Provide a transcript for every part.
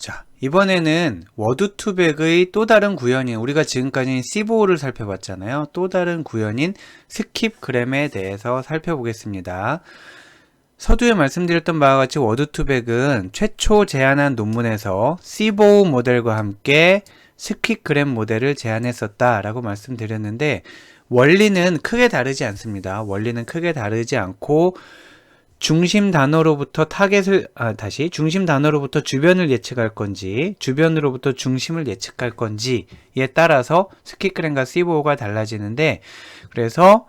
자, 이번에는 워드2백의 또 다른 구현인, 우리가 지금까지 C5를 살펴봤잖아요. 또 다른 구현인 스킵그램에 대해서 살펴보겠습니다. 서두에 말씀드렸던 바와 같이 워드2백은 최초 제안한 논문에서 C5 모델과 함께 스킵그램 모델을 제안했었다 라고 말씀드렸는데, 원리는 크게 다르지 않습니다. 원리는 크게 다르지 않고 중심 단어로부터 중심 단어로부터 주변을 예측할 건지, 주변으로부터 중심을 예측할 건지에 따라서 스킵그램과 C5가 달라지는데, 그래서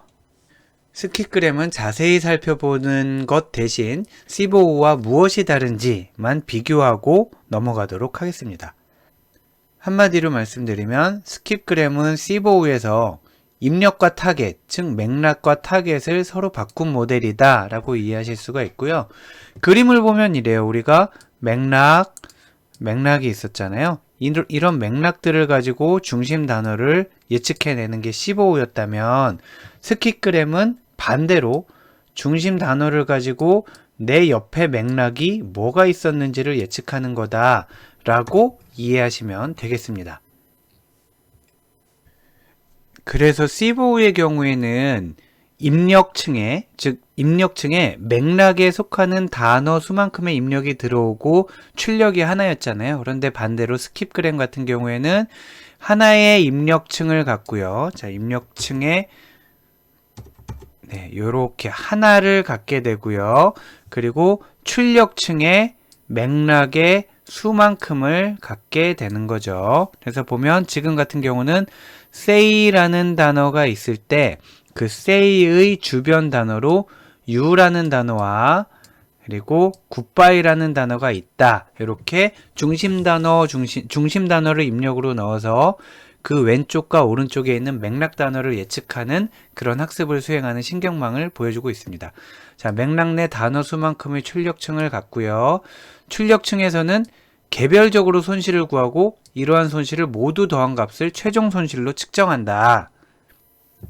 스킵그램은 자세히 살펴보는 것 대신 C5와 무엇이 다른지만 비교하고 넘어가도록 하겠습니다. 한마디로 말씀드리면 스킵그램은 C5에서 입력과 타겟, 즉 맥락과 타겟을 서로 바꾼 모델이다 라고 이해하실 수가 있고요. 그림을 보면 이래요. 우리가 맥락이 있었잖아요. 이런 맥락들을 가지고 중심 단어를 예측해내는 게 C5였다면 스킵그램은 반대로 중심 단어를 가지고 내 옆에 맥락이 뭐가 있었는지를 예측하는 거다 라고 이해하시면 되겠습니다. 그래서 C5의 경우에는 입력층에 맥락에 속하는 단어 수만큼의 입력이 들어오고 출력이 하나였잖아요. 그런데 반대로 스킵그램 같은 경우에는 하나의 입력층을 갖고요. 자, 입력층에 요렇게 하나를 갖게 되고요. 그리고 출력층에 맥락의 수만큼을 갖게 되는 거죠. 그래서 보면 지금 같은 경우는 say라는 단어가 있을 때 그 say의 주변 단어로 you라는 단어와 그리고 goodbye라는 단어가 있다. 이렇게 중심 단어를 입력으로 넣어서 그 왼쪽과 오른쪽에 있는 맥락 단어를 예측하는 그런 학습을 수행하는 신경망을 보여주고 있습니다. 자, 맥락 내 단어 수만큼의 출력층을 갖고요. 출력층에서는 개별적으로 손실을 구하고 이러한 손실을 모두 더한 값을 최종 손실로 측정한다.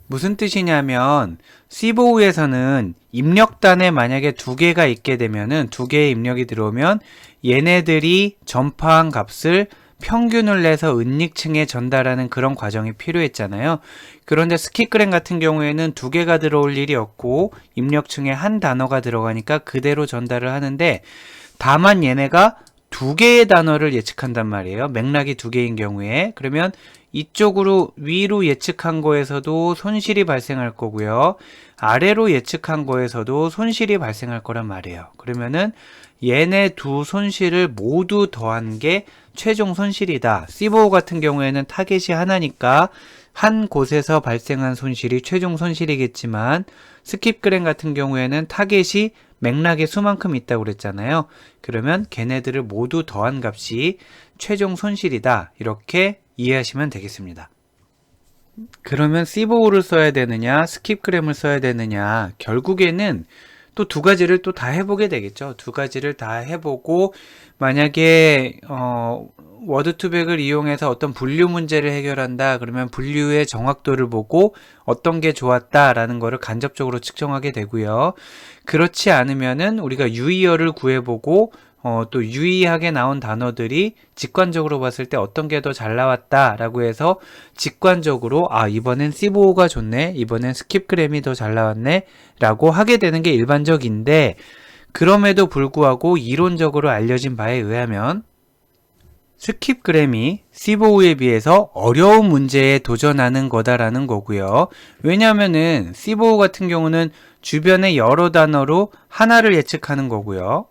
무슨 뜻이냐면 C5에서는 입력단에 만약에 두 개가 있게 되면은 두 개의 입력이 들어오면 얘네들이 전파한 값을 평균을 내서 은닉층에 전달하는 그런 과정이 필요했잖아요. 그런데 스킵그램 같은 경우에는 두 개가 들어올 일이 없고 입력층에 한 단어가 들어가니까 그대로 전달을 하는데, 다만 얘네가 두 개의 단어를 예측한단 말이에요. 맥락이 두 개인 경우에. 그러면 이쪽으로 위로 예측한 거에서도 손실이 발생할 거고요. 아래로 예측한 거에서도 손실이 발생할 거란 말이에요. 그러면은 얘네 두 손실을 모두 더한 게 최종 손실이다. C5 같은 경우에는 타겟이 하나니까 한 곳에서 발생한 손실이 최종 손실이겠지만, 스킵그램 같은 경우에는 타겟이 맥락의 수만큼 있다고 그랬잖아요. 그러면 걔네들을 모두 더한 값이 최종 손실이다. 이렇게 이해하시면 되겠습니다. 그러면 C5를 써야 되느냐, 스킵그램을 써야 되느냐, 결국에는 또 두 가지를 또 다 해보게 되겠죠. 두 가지를 다 해보고, 만약에 워드2백을 이용해서 어떤 분류 문제를 해결한다 그러면 분류의 정확도를 보고 어떤 게 좋았다라는 거를 간접적으로 측정하게 되고요. 그렇지 않으면은 우리가 유의어를 구해보고 또 유의하게 나온 단어들이 직관적으로 봤을 때 어떤 게 더 잘 나왔다라고 해서 직관적으로 이번엔 C5가 좋네, 이번엔 스킵그램이 더 잘 나왔네 라고 하게 되는 게 일반적인데, 그럼에도 불구하고 이론적으로 알려진 바에 의하면 스킵그램이 C5에 비해서 어려운 문제에 도전하는 거다라는 거고요. 왜냐하면은 C5 같은 경우는 주변의 여러 단어로 하나를 예측하는 거고요.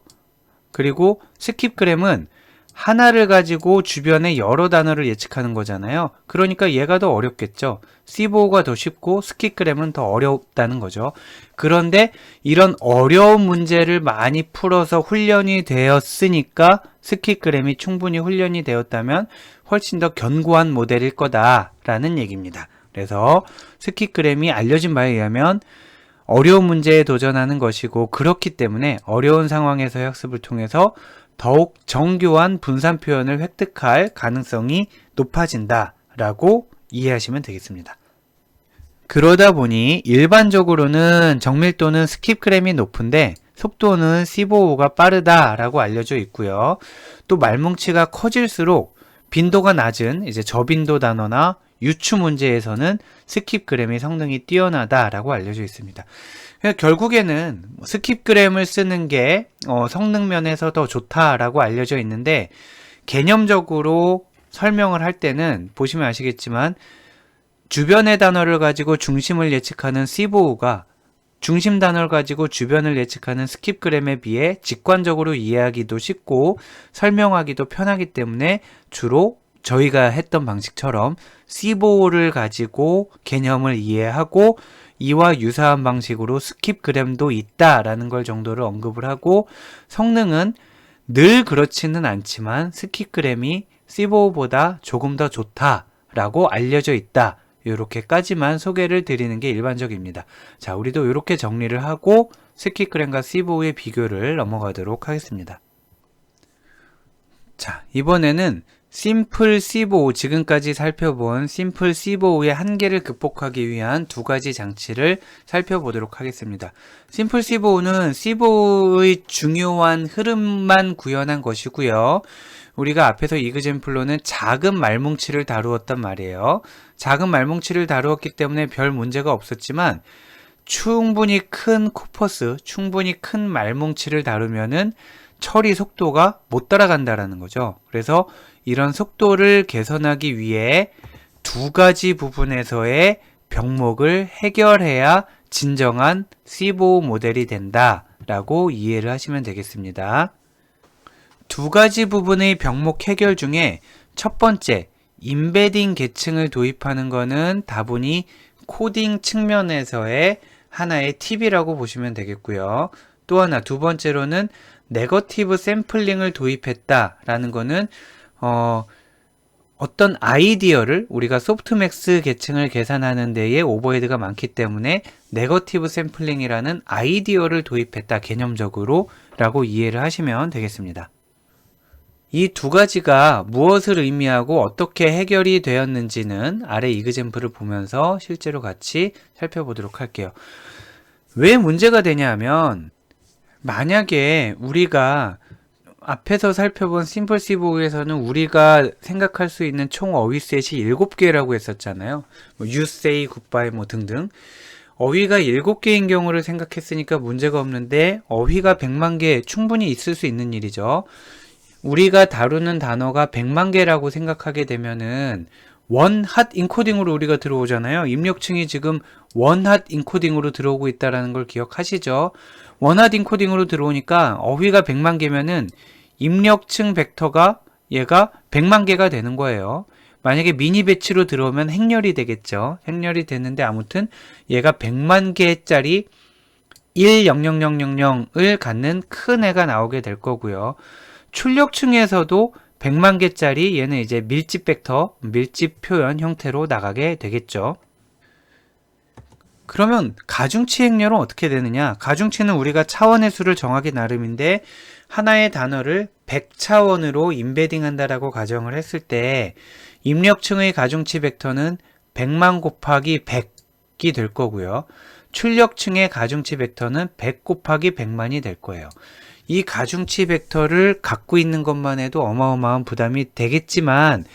그리고 스킵그램은 하나를 가지고 주변의 여러 단어를 예측하는 거잖아요. 그러니까 얘가 더 어렵겠죠. C5가 더 쉽고 스킵그램은 더 어렵다는 거죠. 그런데 이런 어려운 문제를 많이 풀어서 훈련이 되었으니까 스킵그램이 충분히 훈련이 되었다면 훨씬 더 견고한 모델일 거다라는 얘기입니다. 그래서 스킵그램이 알려진 바에 의하면 어려운 문제에 도전하는 것이고, 그렇기 때문에 어려운 상황에서의 학습을 통해서 더욱 정교한 분산 표현을 획득할 가능성이 높아진다라고 이해하시면 되겠습니다. 그러다 보니 일반적으로는 정밀도는 스킵그램이 높은데 속도는 C5O가 빠르다라고 알려져 있고요. 또 말뭉치가 커질수록 빈도가 낮은 이제 저빈도 단어나 유추 문제에서는 스킵그램이 성능이 뛰어나다라고 알려져 있습니다. 결국에는 스킵그램을 쓰는 게 성능 면에서 더 좋다라고 알려져 있는데, 개념적으로 설명을 할 때는 보시면 아시겠지만 주변의 단어를 가지고 중심을 예측하는 C5O가 중심 단어를 가지고 주변을 예측하는 스킵그램에 비해 직관적으로 이해하기도 쉽고 설명하기도 편하기 때문에 주로 저희가 했던 방식처럼 C5O를 가지고 개념을 이해하고 이와 유사한 방식으로 스킵그램도 있다라는 걸 정도를 언급을 하고, 성능은 늘 그렇지는 않지만 스킵그램이 C5O보다 조금 더 좋다라고 알려져 있다. 이렇게까지만 소개를 드리는 게 일반적입니다. 자, 우리도 이렇게 정리를 하고 스킵그램과 C5O의 비교를 넘어가도록 하겠습니다. 자, 이번에는 심플 C5O, 지금까지 살펴본 심플 C5O의 한계를 극복하기 위한 두 가지 장치를 살펴보도록 하겠습니다. 심플 C5O는 C5O의 중요한 흐름만 구현한 것이고요. 우리가 앞에서 이그젬플로는 작은 말뭉치를 다루었단 말이에요. 작은 말뭉치를 다루었기 때문에 별 문제가 없었지만 충분히 큰 코퍼스, 충분히 큰 말뭉치를 다루면은 처리 속도가 못 따라간다라는 거죠. 그래서 이런 속도를 개선하기 위해 두 가지 부분에서의 병목을 해결해야 진정한 C5O 모델이 된다라고 이해를 하시면 되겠습니다. 두 가지 부분의 병목 해결 중에 첫 번째, 임베딩 계층을 도입하는 것은 다분히 코딩 측면에서의 하나의 팁이라고 보시면 되겠고요. 또 하나, 두 번째로는 네거티브 샘플링을 도입했다라는 것은 어떤 아이디어를 우리가 소프트맥스 계층을 계산하는 데에 오버헤드가 많기 때문에 네거티브 샘플링이라는 아이디어를 도입했다, 개념적으로 라고 이해를 하시면 되겠습니다. 이 두 가지가 무엇을 의미하고 어떻게 해결이 되었는지는 아래 이그젬플을 보면서 실제로 같이 살펴보도록 할게요. 왜 문제가 되냐 하면, 만약에 우리가 앞에서 살펴본 심플 C5O에서는 우리가 생각할 수 있는 총 어휘셋이 7개라고 했었잖아요. you say, goodbye 등등. 어휘가 7개인 경우를 생각했으니까 문제가 없는데, 어휘가 100만 개 충분히 있을 수 있는 일이죠. 우리가 다루는 단어가 100만 개라고 생각하게 되면은 원핫 인코딩으로 우리가 들어오잖아요. 입력층이 지금 원핫 인코딩으로 들어오고 있다는 걸 기억하시죠? 원핫 인코딩으로 들어오니까 어휘가 100만 개면은 입력층 벡터가 얘가 100만 개가 되는 거예요. 만약에 미니 배치로 들어오면 행렬이 되겠죠. 행렬이 됐는데 아무튼 얘가 100만 개짜리 10000을 갖는 큰 애가 나오게 될 거고요. 출력층에서도 100만 개짜리 얘는 이제 밀집 벡터, 밀집 표현 형태로 나가게 되겠죠. 그러면 가중치 행렬은 어떻게 되느냐? 가중치는 우리가 차원의 수를 정하기 나름인데, 하나의 단어를 100차원으로 임베딩 한다라고 가정을 했을 때 입력층의 가중치 벡터는 100만 곱하기 100이 될 거고요. 출력층의 가중치 벡터는 100 곱하기 100만이 될 거예요. 이 가중치 벡터를 갖고 있는 것만 해도 어마어마한 부담이 되겠지만,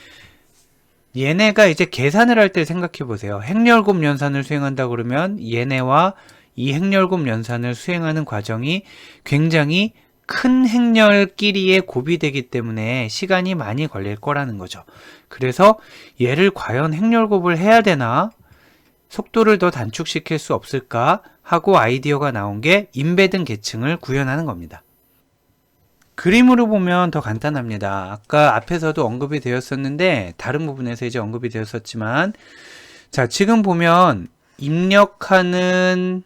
얘네가 이제 계산을 할 때 생각해 보세요. 행렬곱 연산을 수행한다 그러면 얘네와 이 행렬곱 연산을 수행하는 과정이 굉장히 큰 행렬끼리의 곱이 되기 때문에 시간이 많이 걸릴 거라는 거죠. 그래서 얘를 과연 행렬곱을 해야 되나? 속도를 더 단축시킬 수 없을까? 하고 아이디어가 나온 게 임베딩 계층을 구현하는 겁니다. 그림으로 보면 더 간단합니다. 아까 앞에서도 언급이 되었었는데 다른 부분에서 이제 언급이 되었었지만, 자, 지금 보면 입력하는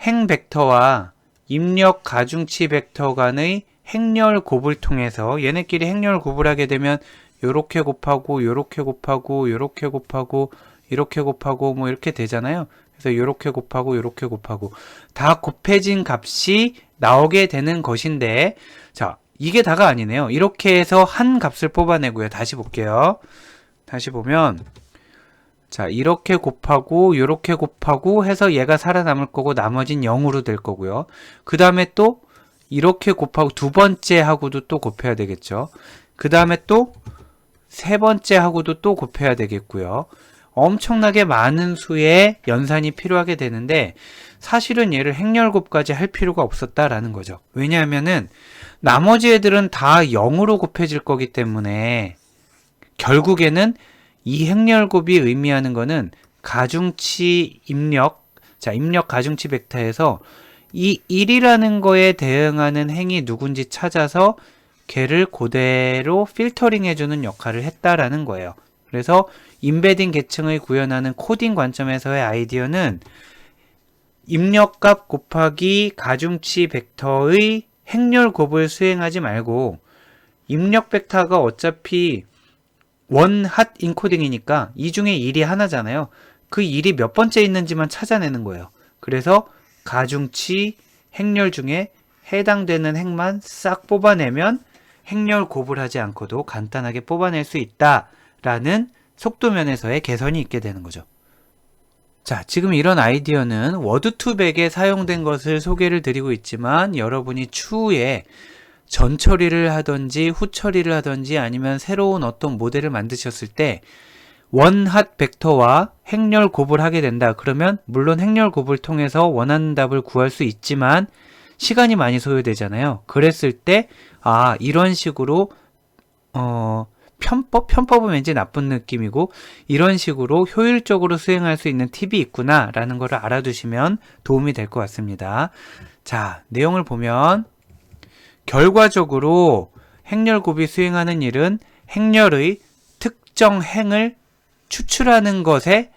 행 벡터와 입력 가중치 벡터 간의 행렬 곱을 통해서 얘네끼리 행렬 곱을 하게 되면 요렇게 곱하고 요렇게 곱하고 요렇게 곱하고 이렇게 곱하고 뭐 이렇게 되잖아요. 그래서 요렇게 곱하고 요렇게 곱하고 다 곱해진 값이 나오게 되는 것인데, 자, 이게 다가 아니네요. 이렇게 해서 한 값을 뽑아내고요. 다시 볼게요. 다시 보면, 자, 이렇게 곱하고 요렇게 곱하고 해서 얘가 살아남을 거고 나머진 0으로 될 거고요. 그 다음에 또 이렇게 곱하고 두 번째 하고도 또 곱해야 되겠죠. 그 다음에 또 세 번째 하고도 또 곱해야 되겠고요. 엄청나게 많은 수의 연산이 필요하게 되는데 사실은 얘를 행렬곱까지 할 필요가 없었다라는 거죠. 왜냐하면은 나머지 애들은 다 0으로 곱해질 거기 때문에 결국에는 이 행렬곱이 의미하는 거는 가중치 입력, 자, 입력 가중치 벡터에서 이 1이라는 거에 대응하는 행이 누군지 찾아서 걔를 그대로 필터링 해주는 역할을 했다라는 거예요. 그래서 임베딩 계층을 구현하는 코딩 관점에서의 아이디어는 입력값 곱하기 가중치 벡터의 행렬곱을 수행하지 말고 입력 벡터가 어차피 원핫 인코딩이니까 이 중에 1이 하나잖아요. 그 1이 몇 번째 있는지만 찾아내는 거예요. 그래서 가중치 행렬 중에 해당되는 행만 싹 뽑아내면 행렬 곱을 하지 않고도 간단하게 뽑아낼 수 있다라는 속도면에서의 개선이 있게 되는 거죠. 자, 지금 이런 아이디어는 워드2백에 사용된 것을 소개를 드리고 있지만 여러분이 추후에 전 처리를 하든지 후 처리를 하든지 아니면 새로운 어떤 모델을 만드셨을 때 원핫 벡터와 행렬 곱을 하게 된다. 그러면 물론 행렬 곱을 통해서 원하는 답을 구할 수 있지만 시간이 많이 소요되잖아요. 그랬을 때 이런 식으로 편법은 왠지 나쁜 느낌이고 이런 식으로 효율적으로 수행할 수 있는 팁이 있구나 라는 것을 알아두시면 도움이 될 것 같습니다. 자, 내용을 보면 결과적으로 행렬곱이 수행하는 일은 행렬의 특정 행을 추출하는 것에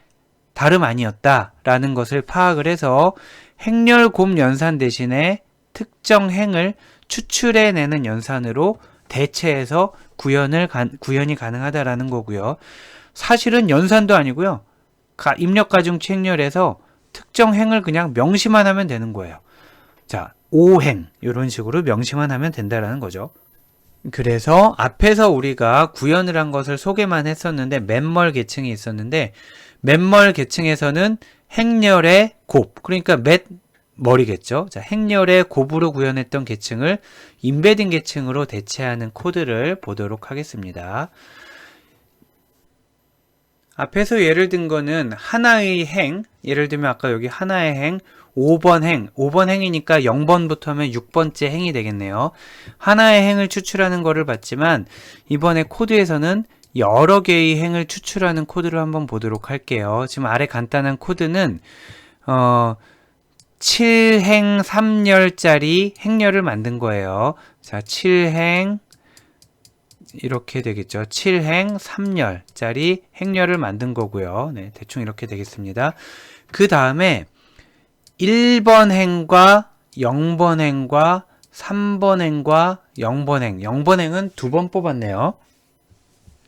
다름 아니었다라는 것을 파악을 해서 행렬곱 연산 대신에 특정 행을 추출해내는 연산으로 대체해서 구현이 가능하다라는 거고요. 사실은 연산도 아니고요. 입력 가중치 행렬에서 특정 행을 그냥 명시만 하면 되는 거예요. 자, 5행 이런 식으로 명시만 하면 된다라는 거죠. 그래서 앞에서 우리가 구현을 한 것을 소개만 했었는데 맨멀 계층이 있었는데 맨멀 계층에서는 행렬의 곱, 그러니까 멀이겠죠. 자, 행렬의 곱으로 구현했던 계층을 임베딩 계층으로 대체하는 코드를 보도록 하겠습니다. 앞에서 예를 든 거는 하나의 행, 예를 들면 아까 여기 하나의 행, 5번 행이니까 0번부터 하면 6번째 행이 되겠네요. 하나의 행을 추출하는 거를 봤지만 이번에 코드에서는 여러 개의 행을 추출하는 코드를 한번 보도록 할게요. 지금 아래 간단한 코드는 7행 3열짜리 행렬을 만든 거예요. 자, 7행 이렇게 되겠죠. 7행 3열짜리 행렬을 만든 거고요. 네, 대충 이렇게 되겠습니다. 그 다음에 1번 행과 0번 행과 3번 행과 0번 행, 0번 행은 두 번 뽑았네요.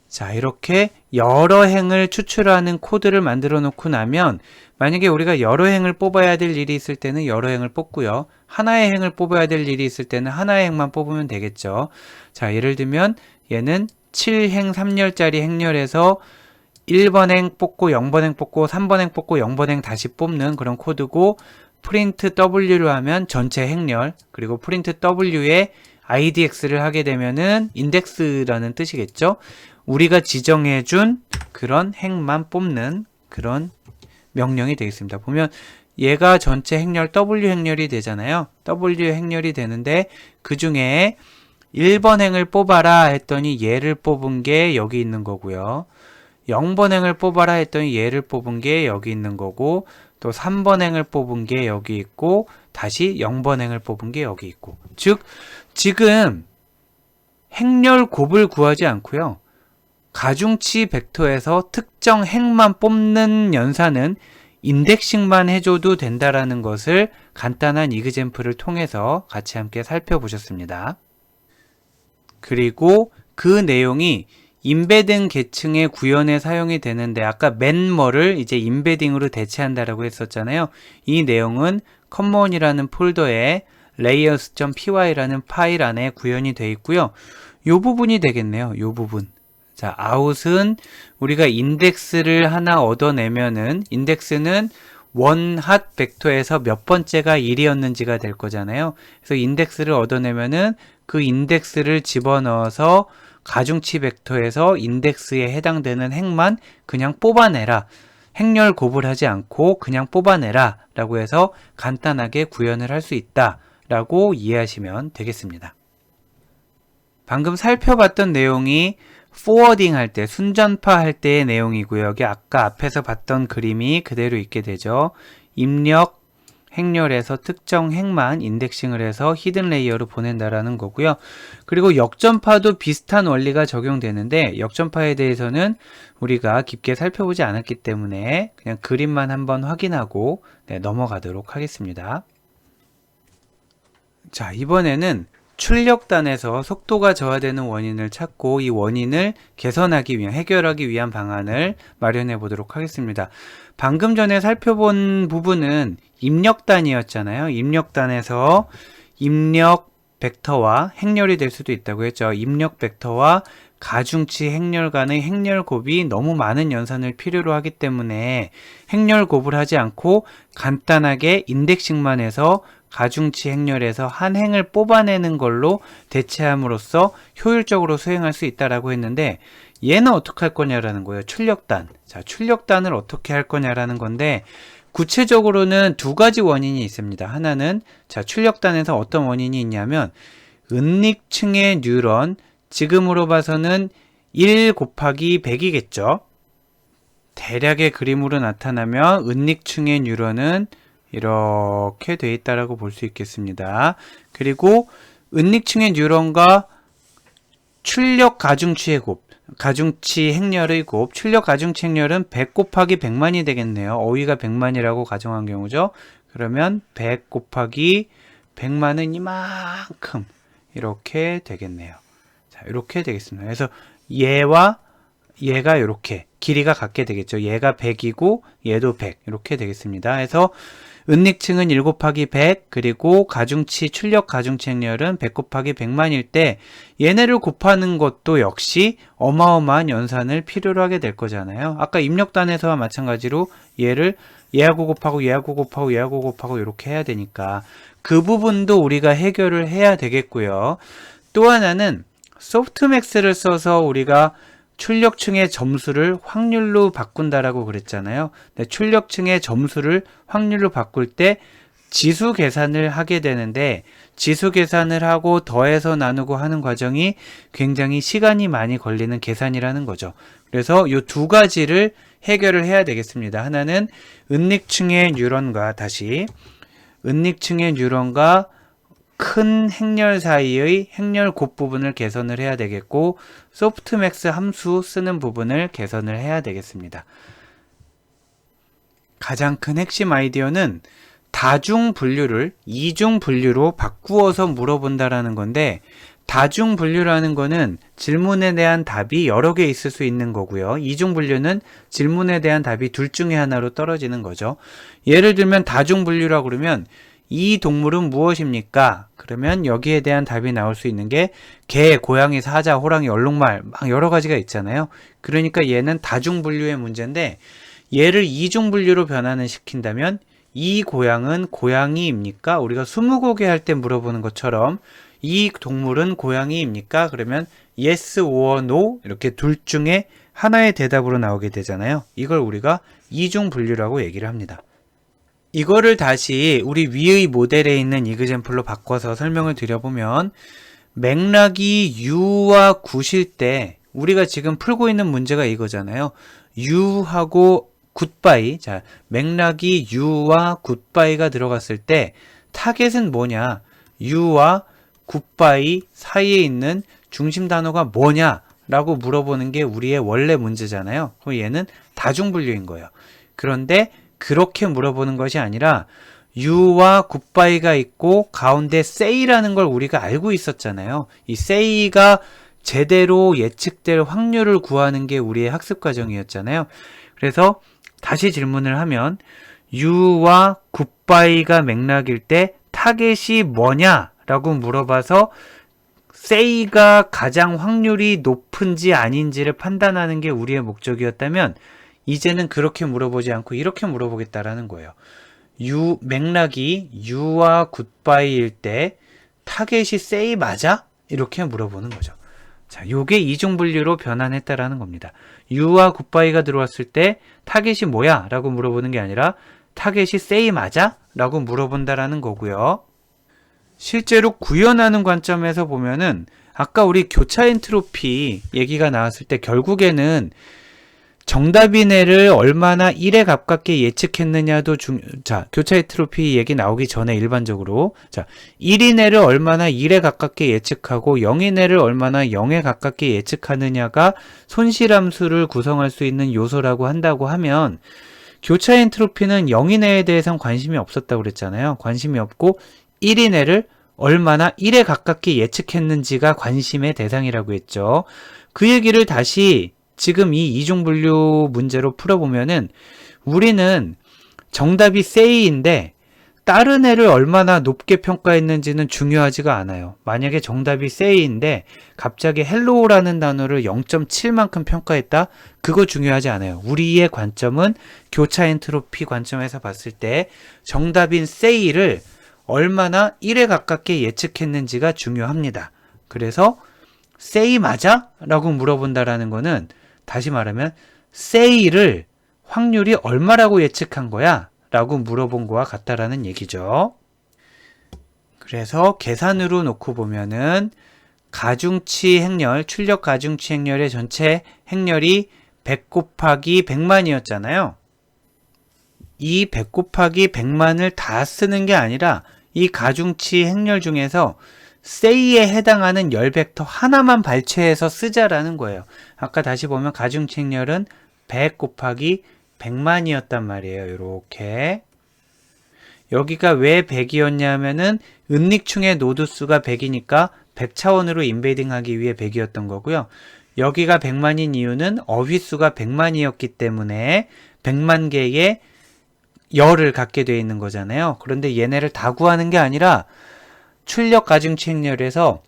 자, 이렇게 여러 행을 추출하는 코드를 만들어 놓고 나면 만약에 우리가 여러 행을 뽑아야 될 일이 있을 때는 여러 행을 뽑고요. 하나의 행을 뽑아야 될 일이 있을 때는 하나의 행만 뽑으면 되겠죠. 자, 예를 들면 얘는 7행 3열짜리 행렬에서 1번 행 뽑고 0번 행 뽑고 3번 행 뽑고 0번 행 다시 뽑는 그런 코드고 프린트 W로 하면 전체 행렬, 그리고 프린트 W에 IDX를 하게 되면은 인덱스라는 뜻이겠죠. 우리가 지정해준 그런 행만 뽑는 그런 명령이 되겠습니다. 보면 얘가 전체 행렬 W 행렬이 되잖아요. W 행렬이 되는데 그 중에 1번 행을 뽑아라 했더니 얘를 뽑은 게 여기 있는 거고요. 0번 행을 뽑아라 했더니 얘를 뽑은 게 여기 있는 거고, 또 3번 행을 뽑은 게 여기 있고, 다시 0번 행을 뽑은 게 여기 있고. 즉, 지금 행렬 곱을 구하지 않고요. 가중치 벡터에서 특정 행만 뽑는 연산은 인덱싱만 해줘도 된다라는 것을 간단한 이그젬플을 통해서 같이 함께 살펴보셨습니다. 그리고 그 내용이 임베딩 계층의 구현에 사용이 되는데 아까 맨머를 이제 임베딩으로 대체한다라고 했었잖아요. 이 내용은 commons이라는 폴더에 layers.py라는 파일 안에 구현이 되어 있고요. 요 부분이 되겠네요. 요 부분. 자, out은 우리가 인덱스를 하나 얻어내면은 인덱스는 원핫 벡터에서 몇 번째가 1이었는지가 될 거잖아요. 그래서 인덱스를 얻어내면은 그 인덱스를 집어넣어서 가중치 벡터에서 인덱스에 해당되는 행만 그냥 뽑아내라. 행렬 곱을 하지 않고 그냥 뽑아내라 라고 해서 간단하게 구현을 할 수 있다 라고 이해하시면 되겠습니다. 방금 살펴봤던 내용이 포워딩 할 때, 순전파 할 때의 내용이고요. 여기 아까 앞에서 봤던 그림이 그대로 있게 되죠. 입력 행렬에서 특정 행만 인덱싱을 해서 히든 레이어로 보낸다라는 거고요. 그리고 역전파도 비슷한 원리가 적용되는데 역전파에 대해서는 우리가 깊게 살펴보지 않았기 때문에 그냥 그림만 한번 확인하고 넘어가도록 하겠습니다. 자, 이번에는 출력단에서 속도가 저하되는 원인을 찾고 이 원인을 개선하기 위한, 해결하기 위한 방안을 마련해 보도록 하겠습니다. 방금 전에 살펴본 부분은 입력단이었잖아요. 입력단에서 입력 벡터와 행렬이 될 수도 있다고 했죠. 입력 벡터와 가중치 행렬 간의 행렬 곱이 너무 많은 연산을 필요로 하기 때문에 행렬 곱을 하지 않고 간단하게 인덱싱만 해서 가중치 행렬에서 한 행을 뽑아내는 걸로 대체함으로써 효율적으로 수행할 수 있다라고 했는데 얘는 어떻게 할 거냐라는 거예요. 출력단. 자, 출력단을 어떻게 할 거냐라는 건데 구체적으로는 두 가지 원인이 있습니다. 하나는 자, 출력단에서 어떤 원인이 있냐면 은닉층의 뉴런, 지금으로 봐서는 1 곱하기 100이겠죠. 대략의 그림으로 나타나면 은닉층의 뉴런은 이렇게 돼 있다라고 볼 수 있겠습니다. 그리고 은닉층의 뉴런과 출력 가중치의 곱, 가중치 행렬의 곱, 출력 가중치 행렬은 100 곱하기 100만이 되겠네요. 어휘가 100만이라고 가정한 경우죠. 그러면 100 곱하기 100만은 이만큼 이렇게 되겠네요. 자, 이렇게 되겠습니다. 그래서 얘와 얘가 이렇게 길이가 같게 되겠죠. 얘가 100이고 얘도 100 이렇게 되겠습니다. 그래서 은닉층은 1 곱하기 100 그리고 가중치 출력 가중치 행렬은 100 곱하기 100만일 때 얘네를 곱하는 것도 역시 어마어마한 연산을 필요로 하게 될 거잖아요. 아까 입력단에서와 마찬가지로 얘를 얘하고 곱하고 얘하고 곱하고 얘하고 곱하고 이렇게 해야 되니까 그 부분도 우리가 해결을 해야 되겠고요. 또 하나는 소프트맥스를 써서 우리가 출력층의 점수를 확률로 바꾼다라고 그랬잖아요. 네, 출력층의 점수를 확률로 바꿀 때 지수 계산을 하게 되는데 지수 계산을 하고 더해서 나누고 하는 과정이 굉장히 시간이 많이 걸리는 계산이라는 거죠. 그래서 이 두 가지를 해결을 해야 되겠습니다. 하나는 은닉층의 뉴런과 은닉층의 뉴런과 큰 행렬 사이의 행렬 곱 부분을 개선을 해야 되겠고 소프트맥스 함수 쓰는 부분을 개선을 해야 되겠습니다. 가장 큰 핵심 아이디어는 다중 분류를 이중 분류로 바꾸어서 물어본다라는 건데 다중 분류라는 거는 질문에 대한 답이 여러 개 있을 수 있는 거고요. 이중 분류는 질문에 대한 답이 둘 중에 하나로 떨어지는 거죠. 예를 들면 다중 분류라고 그러면 이 동물은 무엇입니까? 그러면 여기에 대한 답이 나올 수 있는 게 개, 고양이, 사자, 호랑이, 얼룩말 막 여러 가지가 있잖아요. 그러니까 얘는 다중 분류의 문제인데 얘를 이중 분류로 변환을 시킨다면 이 고양은 고양이입니까? 우리가 스무고개 할 때 물어보는 것처럼 이 동물은 고양이입니까? 그러면 yes or no 이렇게 둘 중에 하나의 대답으로 나오게 되잖아요. 이걸 우리가 이중 분류라고 얘기를 합니다. 이거를 다시 우리 위의 모델에 있는 이그젬플로 바꿔서 설명을 드려보면 맥락이 U와 9일 때 우리가 지금 풀고 있는 문제가 이거잖아요. U하고 굿바이, 자, 맥락이 U와 굿바이가 들어갔을 때 타겟은 뭐냐? U와 굿바이 사이에 있는 중심 단어가 뭐냐? 라고 물어보는 게 우리의 원래 문제잖아요. 그럼 얘는 다중분류인 거예요. 그런데 그렇게 물어보는 것이 아니라 U와 굿바이가 있고 가운데 say라는 걸 우리가 알고 있었잖아요. 이 say가 제대로 예측될 확률을 구하는 게 우리의 학습 과정이었잖아요. 그래서 다시 질문을 하면 U와 굿바이가 맥락일 때 타겟이 뭐냐? 라고 물어봐서 say가 가장 확률이 높은지 아닌지를 판단하는 게 우리의 목적이었다면 이제는 그렇게 물어보지 않고 이렇게 물어보겠다라는 거예요. 맥락이 you와 goodbye일 때 타겟이 say 맞아? 이렇게 물어보는 거죠. 자, 요게 이중 분류로 변환했다라는 겁니다. you와 goodbye가 들어왔을 때 타겟이 뭐야? 라고 물어보는 게 아니라 타겟이 say 맞아? 라고 물어본다라는 거고요. 실제로 구현하는 관점에서 보면은 아까 우리 교차 엔트로피 얘기가 나왔을 때 결국에는 정답인 애를 얼마나 1에 가깝게 예측했느냐도 자, 교차 엔트로피 얘기 나오기 전에 일반적으로 자, 1인 애를 얼마나 1에 가깝게 예측하고 0인 애를 얼마나 0에 가깝게 예측하느냐가 손실함수를 구성할 수 있는 요소라고 한다고 하면 교차 엔트로피는 0인 애에 대해서는 관심이 없었다고 그랬잖아요. 관심이 없고 1인 애를 얼마나 1에 가깝게 예측했는지가 관심의 대상이라고 했죠. 그 얘기를 다시 지금 이 이중분류 문제로 풀어보면은 우리는 정답이 say인데 다른 애를 얼마나 높게 평가했는지는 중요하지가 않아요. 만약에 정답이 say인데 갑자기 hello라는 단어를 0.7만큼 평가했다? 그거 중요하지 않아요. 우리의 관점은 교차 엔트로피 관점에서 봤을 때 정답인 say를 얼마나 1에 가깝게 예측했는지가 중요합니다. 그래서 say 맞아? 라고 물어본다라는 거는 다시 말하면 say를 확률이 얼마라고 예측한 거야? 라고 물어본 거와 같다라는 얘기죠. 그래서 계산으로 놓고 보면은 가중치 행렬, 출력 가중치 행렬의 전체 행렬이 100 곱하기 100만이었잖아요. 이 100 곱하기 100만을 다 쓰는 게 아니라 이 가중치 행렬 중에서 say에 해당하는 열 벡터 하나만 발췌해서 쓰자라는 거예요. 아까 다시 보면 가중치 행렬은 100 곱하기 100만이었단 말이에요. 이렇게 여기가 왜 100이었냐면은 은닉충의 노드수가 100이니까 100차원으로 인베딩하기 위해 100이었던 거고요. 여기가 100만인 이유는 어휘수가 100만이었기 때문에 100만 개의 열을 갖게 되어 있는 거잖아요. 그런데 얘네를 다 구하는 게 아니라 출력 가중치 행렬에서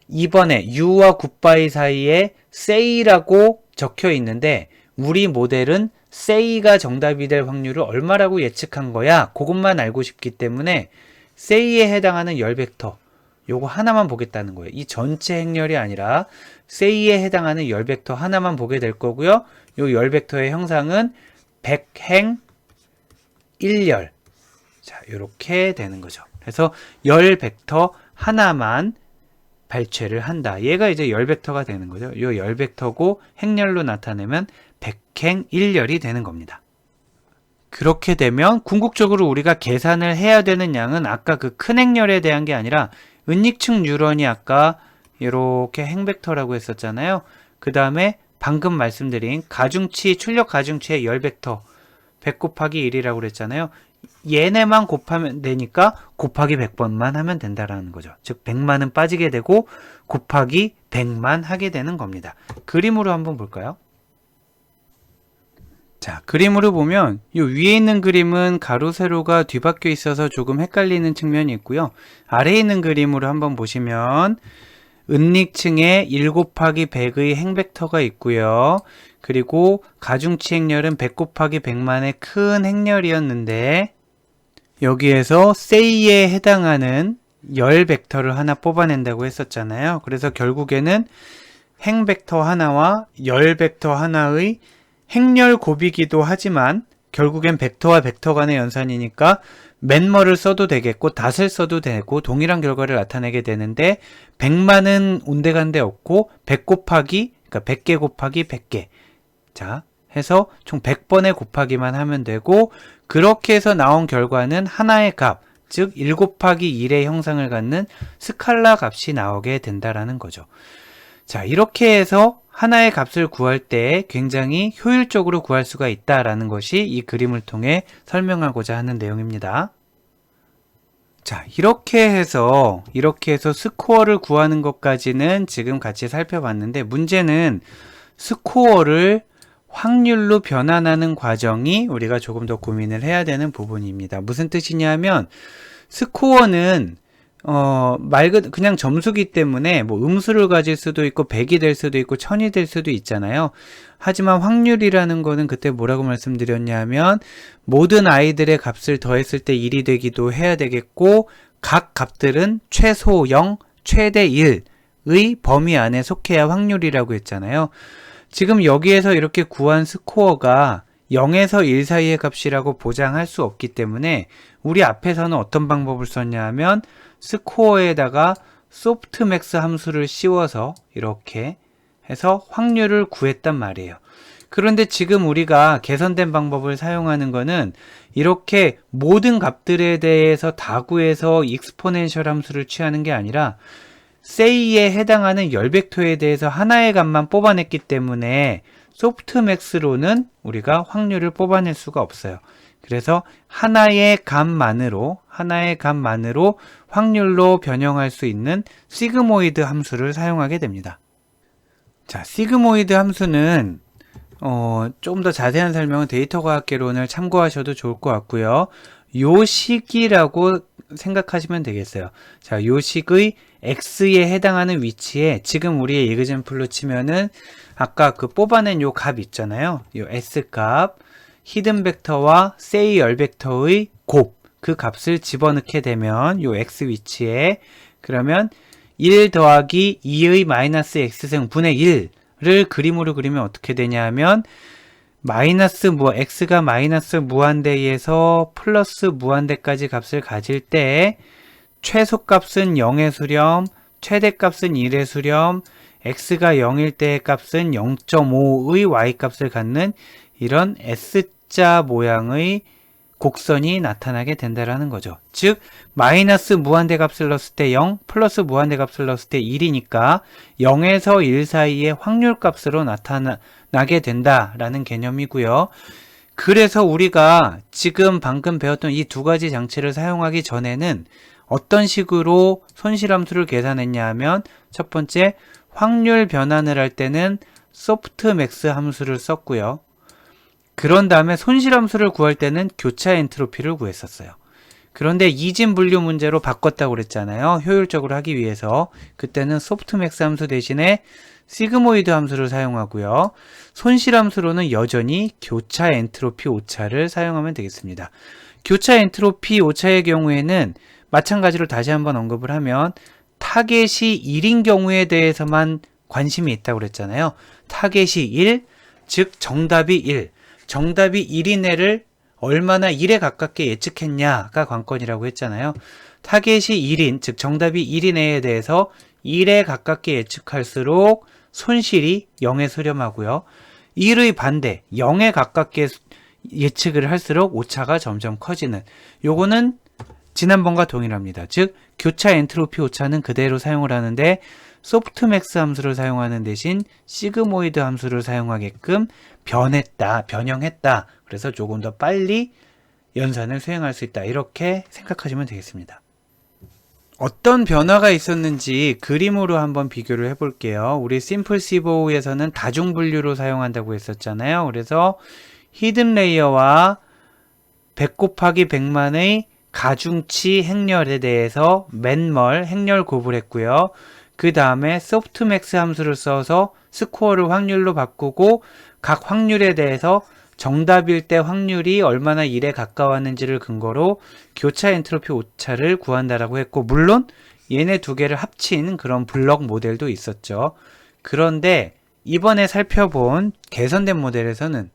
이번에 you와 goodbye 사이에 say라고 적혀 있는데 우리 모델은 say가 정답이 될 확률을 얼마라고 예측한 거야? 그것만 알고 싶기 때문에 say에 해당하는 열 벡터 요거 하나만 보겠다는 거예요. 이 전체 행렬이 아니라 say에 해당하는 열 벡터 하나만 보게 될 거고요. 요 열 벡터의 형상은 100행 1열. 자, 요렇게 되는 거죠. 그래서 열 벡터 하나만 발췌를 한다. 얘가 이제 열 벡터가 되는 거죠. 요 열 벡터고 행렬로 나타내면 100행 1열이 되는 겁니다. 그렇게 되면 궁극적으로 우리가 계산을 해야 되는 양은 아까 그 큰 행렬에 대한 게 아니라 은닉층 뉴런이 아까 이렇게 행벡터라고 했었잖아요. 그 다음에 방금 말씀드린 가중치, 출력 가중치의 열 벡터 100 곱하기 1이라고 그랬잖아요. 얘네만 곱하면 되니까 곱하기 100번만 하면 된다라는 거죠. 즉 100만은 빠지게 되고 곱하기 100만 하게 되는 겁니다. 그림으로 한번 볼까요? 자, 그림으로 보면 이 위에 있는 그림은 가로 세로가 뒤바뀌어 있어서 조금 헷갈리는 측면이 있고요. 아래에 있는 그림으로 한번 보시면 은닉층에 1 곱하기 100의 행벡터가 있고요. 그리고 가중치 행렬은 100 곱하기 100만의 큰 행렬이었는데 여기에서 say에 해당하는 열 벡터를 하나 뽑아낸다고 했었잖아요. 그래서 결국에는 행벡터 하나와 열 벡터 하나의 행렬 곱이기도 하지만 결국엔 벡터와 벡터 간의 연산이니까 맨머를 써도 되겠고 닷을 써도 되고 동일한 결과를 나타내게 되는데 100만은 온데간데 없고 100 곱하기 그러니까 100개 곱하기 100개 자 해서 총 100번의 곱하기만 하면 되고 그렇게 해서 나온 결과는 하나의 값 즉 1 곱하기 1의 형상을 갖는 스칼라 값이 나오게 된다라는 거죠. 자 이렇게 해서 하나의 값을 구할 때 굉장히 효율적으로 구할 수가 있다라는 것이 이 그림을 통해 설명하고자 하는 내용입니다. 자, 이렇게 해서 스코어를 구하는 것까지는 지금 같이 살펴봤는데 문제는 스코어를 확률로 변환하는 과정이 우리가 조금 더 고민을 해야 되는 부분입니다. 무슨 뜻이냐면 스코어는 그냥 점수기 때문에 뭐 음수를 가질 수도 있고 100이 될 수도 있고 1000이 될 수도 있잖아요. 하지만 확률이라는 거는 그때 뭐라고 말씀드렸냐면 모든 아이들의 값을 더했을 때 1이 되기도 해야 되겠고 각 값들은 최소 0, 최대 1의 범위 안에 속해야 확률이라고 했잖아요. 지금 여기에서 이렇게 구한 스코어가 0에서 1 사이의 값이라고 보장할 수 없기 때문에 우리 앞에서는 어떤 방법을 썼냐 하면 스코어에다가 소프트맥스 함수를 씌워서 이렇게 해서 확률을 구했단 말이에요. 그런데 지금 우리가 개선된 방법을 사용하는 거는 이렇게 모든 값들에 대해서 다 구해서 익스포넨셜 함수를 취하는 게 아니라 say에 해당하는 열벡터에 대해서 하나의 값만 뽑아냈기 때문에 소프트맥스로는 우리가 확률을 뽑아낼 수가 없어요. 그래서 하나의 값만으로 확률로 변형할 수 있는 시그모이드 함수를 사용하게 됩니다. 자, 시그모이드 함수는 조금 더 자세한 설명은 데이터과학개론을 참고하셔도 좋을 것 같고요. 요 식이라고 생각하시면 되겠어요. 자, 요 식의 x에 해당하는 위치에 지금 우리의 이그젠플로 치면은 아까 그 뽑아낸 요 값 있잖아요. 요 s값, 히든 벡터와 say 열벡터의 곱, 그 값을 집어넣게 되면 요 x 위치에 그러면 1 더하기 2의 마이너스 x승 분의 1을 그림으로 그리면 어떻게 되냐 하면 x가 마이너스 무한대에서 플러스 무한대까지 값을 가질 때 최소값은 0의 수렴, 최대값은 1의 수렴, x가 0일 때의 값은 0.5의 y값을 갖는 이런 S자 모양의 곡선이 나타나게 된다라는 거죠. 즉 마이너스 무한대 값을 넣었을 때 0, 플러스 무한대 값을 넣었을 때 1이니까 0에서 1 사이의 확률 값으로 나타나게 된다라는 개념이고요. 그래서 우리가 지금 방금 배웠던 이 두 가지 장치를 사용하기 전에는 어떤 식으로 손실함수를 계산했냐 하면 첫 번째 확률 변환을 할 때는 소프트맥스 함수를 썼고요. 그런 다음에 손실함수를 구할 때는 교차 엔트로피를 구했었어요. 그런데 이진 분류 문제로 바꿨다고 그랬잖아요. 효율적으로 하기 위해서. 그때는 소프트맥스 함수 대신에 시그모이드 함수를 사용하고요. 손실함수로는 여전히 교차 엔트로피 오차를 사용하면 되겠습니다. 교차 엔트로피 오차의 경우에는 마찬가지로 다시 한번 언급을 하면 타겟이 1인 경우에 대해서만 관심이 있다고 그랬잖아요. 타겟이 1, 즉 정답이 1. 정답이 1인 애를 얼마나 1에 가깝게 예측했냐가 관건이라고 했잖아요. 타겟이 1인, 즉 정답이 1인 애에 대해서 1에 가깝게 예측할수록 손실이 0에 수렴하고요. 1의 반대, 0에 가깝게 예측을 할수록 오차가 점점 커지는, 요거는 지난번과 동일합니다. 즉 교차 엔트로피 오차는 그대로 사용을 하는데 소프트맥스 함수를 사용하는 대신 시그모이드 함수를 사용하게끔 변형했다. 그래서 조금 더 빨리 연산을 수행할 수 있다. 이렇게 생각하시면 되겠습니다. 어떤 변화가 있었는지 그림으로 한번 비교를 해볼게요. 우리 심플 C5에서는 다중분류로 사용한다고 했었잖아요. 그래서 히든 레이어와 100 곱하기 100만의 가중치 행렬에 대해서 행렬 곱을 했고요. 그 다음에 소프트맥스 함수를 써서 스코어를 확률로 바꾸고 각 확률에 대해서 정답일 때 확률이 얼마나 1에 가까웠는지를 근거로 교차 엔트로피 오차를 구한다라고 했고, 물론 얘네 두 개를 합친 그런 블럭 모델도 있었죠. 그런데 이번에 살펴본 개선된 모델에서는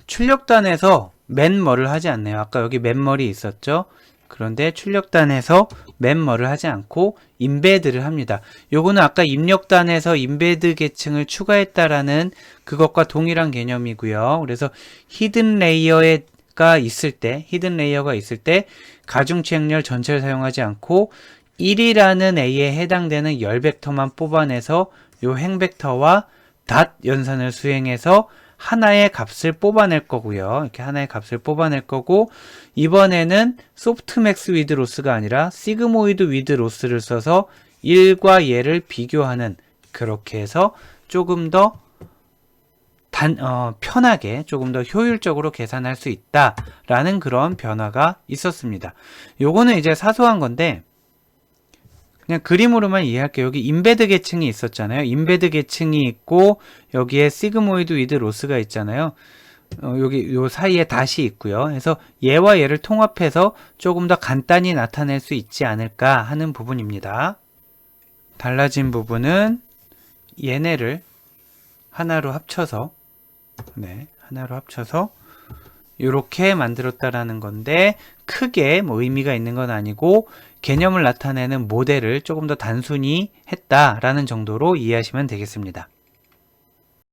출력단에서 맨머를 하지 않네요. 아까 여기 맨머리 있었죠. 그런데 출력단에서 맨머를 하지 않고 임베드를 합니다. 요거는 아까 입력단에서 임베드 계층을 추가했다라는 그것과 동일한 개념이고요. 그래서 히든 레이어가 있을 때 가중치 행렬 전체를 사용하지 않고 1이라는 A에 해당되는 열 벡터만 뽑아내서 요 행벡터와 닷 연산을 수행해서 하나의 값을 뽑아낼 거고요. 이렇게 하나의 값을 뽑아낼 거고, 이번에는 소프트맥스 위드 로스가 아니라 시그모이드 위드 로스를 써서 1과 얘를 비교하는, 그렇게 해서 조금 더 편하게, 조금 더 효율적으로 계산할 수 있다라는 그런 변화가 있었습니다. 요거는 이제 사소한 건데, 그냥 그림으로만 이해할게요. 여기 인베드 계층이 있었잖아요. 인베드 계층이 있고 여기에 시그모이드 위드 로스가 있잖아요. 여기 요 사이에 닷이 있고요. 그래서 얘와 얘를 통합해서 조금 더 간단히 나타낼 수 있지 않을까 하는 부분입니다. 달라진 부분은 얘네를 하나로 합쳐서 하나로 합쳐서 이렇게 만들었다라는 건데 크게 뭐 의미가 있는 건 아니고 개념을 나타내는 모델을 조금 더 단순히 했다라는 정도로 이해하시면 되겠습니다.